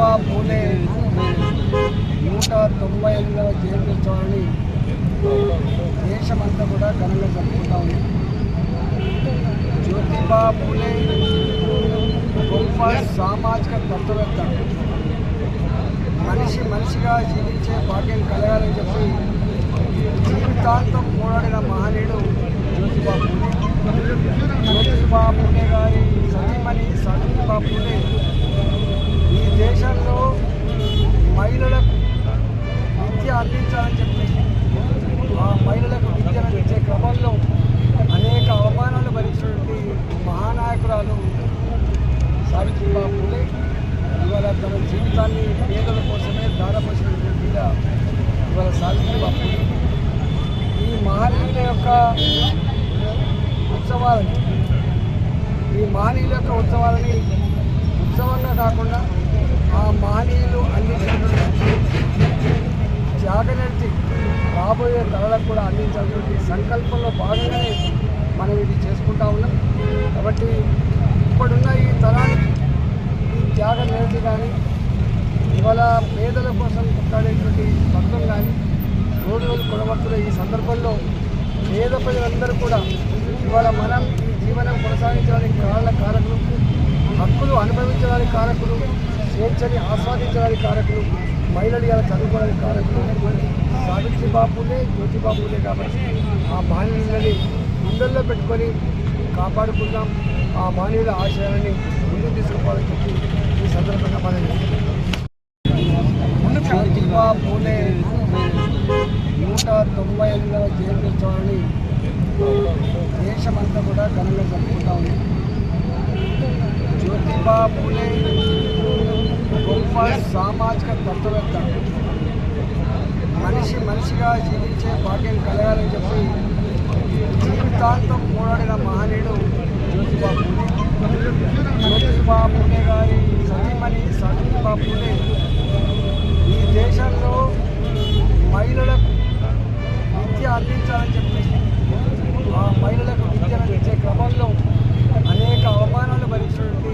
జ్యోతిబా పూలే 198వ జయంత్యోత్సవాన్ని దేశమంతా కూడా ఘనంగా జరుపుకుంటా ఉంది. జ్యోతిబా పూలే గొప్ప సామాజిక తత్వవేత్త, మనిషిగా జీవించే భాగ్యం కలగాలని చెప్పి జీవితాంతం పోరాడిన మహనీయుడు జ్యోతిబా పూలే. జ్యోతిబా పూలే గారి సతీమణి సావిత్రిబా పూలే ఈ దేశంలో మహిళలకు విద్య అందించాలని చెప్పి ఆ మహిళలకు విద్యను అందించే క్రమంలో అనేక అవమానాలు భరించినటువంటి మహానాయకురాలు సావిత్రిబా పూలే ఇవాళ తన జీవితాన్ని పేదల కోసమే దారపోసినటువంటి ఇవాళ సావిత్రిబా పూలే. ఈ మహనీయుల యొక్క ఉత్సవాలని ఉత్సవంగా కాకుండా ఆ మహనీయులు అందించినటువంటి త్యాగనిరతి రాబోయే తరాలకు కూడా అందించాల్సినటువంటి సంకల్పంలో భాగంగానే మనం ఇది చేసుకుంటా ఉన్నాం. కాబట్టి ఇప్పుడున్న ఈ తరానికి ఈ త్యాగనిరతి కానీ ఇవాళ పేదల కోసం కొట్లాడేటువంటి తత్వం కానీ రోజు కొనబడుతున్న ఈ సందర్భంలో పేద ప్రజలందరూ కూడా ఇవాళ మనం ఈ జీవనం కొనసాగించడానికి కారకులు, హక్కులు అనుభవించడానికి కారకులు, స్వేచ్ఛని ఆస్వాదించడానికి కారకులు, మహిళలు ఇలా చదువుకోవడానికి కారకులు సావిత్రిబా పూలే, జ్యోతిబా పూలే. కాబట్టి ఆ మహనీయులని గుండెల్లో పెట్టుకొని కాపాడుకుందాం, ఆ మహనీయుల ఆశయాలని ముందుకు తీసుకుపోవాలని చెప్పి ఈ సందర్భంగా మనం జ్యోతిబా పూలే 198వ జయంత్యోత్సవాన్ని దేశమంతా కూడా ఘనంగా జరుపుకుంటా ఉంది. జ్యోతిబా పూలే గొప్ప సామాజిక తత్వవేత్త, మనిషిగా జీవించే భాగ్యం కలగాలని చెప్పి జీవితాంతం పోరాడిన మహనీయుడు జ్యోతిబా పూలే. జ్యోతిబా పూలే గారి సతీమణి సావిత్రిబా పూలే ఈ దేశంలో మహిళలకు విద్య అందించాలని చెప్పి ఆ మహిళలకు విద్యను అందించే క్రమంలో అనేక అవమానాలు భరించినటువంటి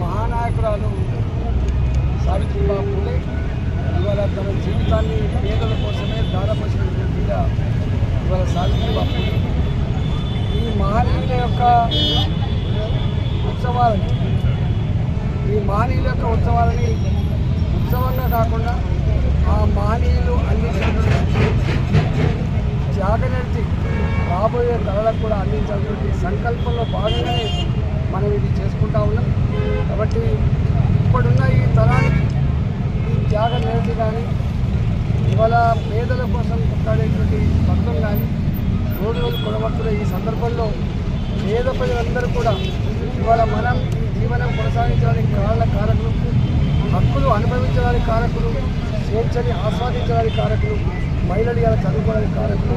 మహానాయకురాలు సావిత్రిబా పూలే ఇవాళ తన జీవితాన్ని పేదల కోసమే దారపోసినటువంటి ఇవాళ సావిత్రిబా పూలే. ఈ మహనీయుల యొక్క ఉత్సవాలని ఉత్సవంగా కాకుండా ఆ మహనీయులు అందించినటువంటి త్యాగనిరతి రాబోయే తరాలకు కూడా అందించాల్సినటువంటి సంకల్పంలో భాగంగానే మనం ఇది చేసుకుంటా ఉన్నాం. కాబట్టి ఇప్పుడున్న ఈ తరానికి ఈ త్యాగనిరతి కానీ ఇవాళ పేదల కోసం కొట్లాడేటువంటి తత్వం కానీ రోజు కొనబడుతున్న ఈ సందర్భంలో పేద ప్రజలందరూ కూడా ఇవాళ మనం ఈ జీవనం కొనసాగించడానికి కారకులు, హక్కులు అనుభవించడానికి కారకులు, స్వేచ్ఛని ఆస్వాదించడానికి కారకులు, మహిళలు ఇలా చదువుకోవడానికి కారకులు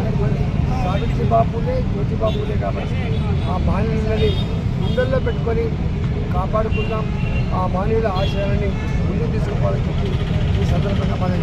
సావిత్రిబా పూలే, జ్యోతిబా పూలే. కాబట్టి ఆ మహనీయులని గుండెల్లో పెట్టుకొని కాపాడుకుందాం, ఆ మహనీయుల ఆశయాలని ముందుకు తీసుకుపోవాలని చెప్పి ఈ సందర్భంగా మనం